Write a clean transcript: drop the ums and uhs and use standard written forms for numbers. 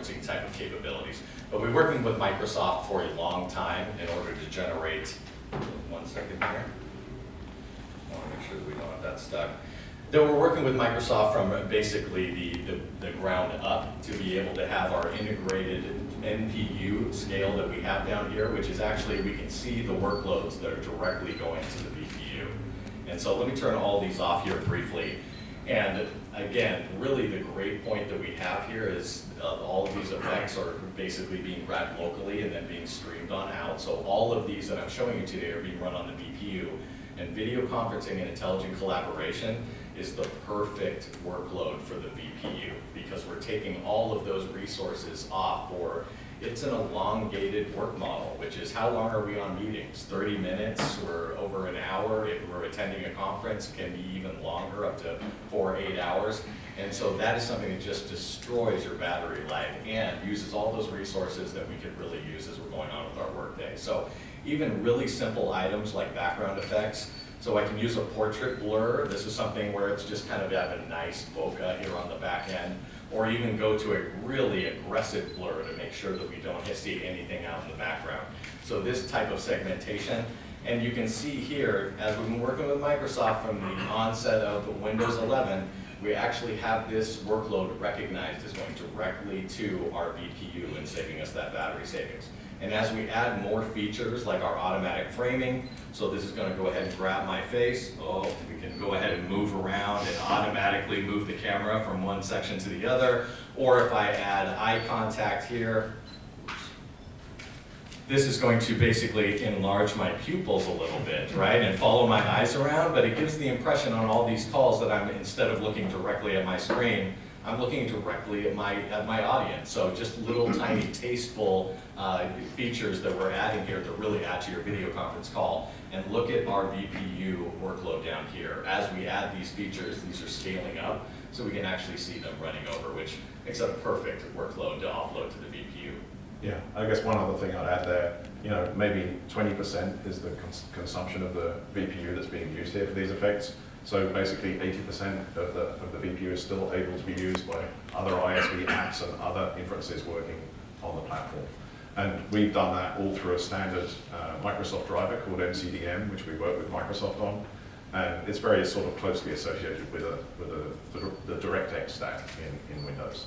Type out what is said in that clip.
conferencing type of capabilities. But we're working with Microsoft for a long time in order to generate, 1 second here. I want to make sure that we don't have that stuck. That we're working with Microsoft from basically the ground up to be able to have our integrated NPU scale that we have down here, which is actually, we can see the workloads that are directly going to the VPU. And so let me turn all these off here briefly. And again, really the great point that we have here is all of these effects are basically being run locally and then being streamed on out. So all of these that I'm showing you today are being run on the VPU. And video conferencing and intelligent collaboration is the perfect workload for the VPU because we're taking all of those resources off for, it's an elongated work model, which is how long are we on meetings? 30 minutes or over an hour. If we're attending a conference, it can be even longer, up to 4 or 8 hours. And so that is something that just destroys your battery life and uses all those resources that we could really use as we're going on with our workday. So even really simple items like background effects. So I can use a portrait blur. This is something where it's just kind of have a nice bokeh here on the back end, or even go to a really aggressive blur to make sure that we don't see anything out in the background. So this type of segmentation, and you can see here, as we've been working with Microsoft from the onset of Windows 11, we actually have this workload recognized as going directly to our VPU and saving us that battery savings. And as we add more features like our automatic framing, so this is going to go ahead and grab my face. Oh, we can go ahead and move around and automatically move the camera from one section to the other. Or if I add eye contact here, this is going to basically enlarge my pupils a little bit, right? And follow my eyes around, but it gives the impression on all these calls that I'm, instead of looking directly at my screen, I'm looking directly at my audience. So just little tiny tasteful features that we're adding here that really add to your video conference call. And look at our VPU workload down here. As we add these features, these are scaling up, so we can actually see them running over, which makes it a perfect workload to offload to the VPU. Yeah, I guess one other thing I'd add there, you know, maybe 20% is the consumption of the VPU that's being used here for these effects. So basically 80% of the VPU is still able to be used by other ISV apps and other inferences working on the platform. And we've done that all through a standard Microsoft driver called MCDM, which we work with Microsoft on. And it's very sort of closely associated with the DirectX stack in Windows.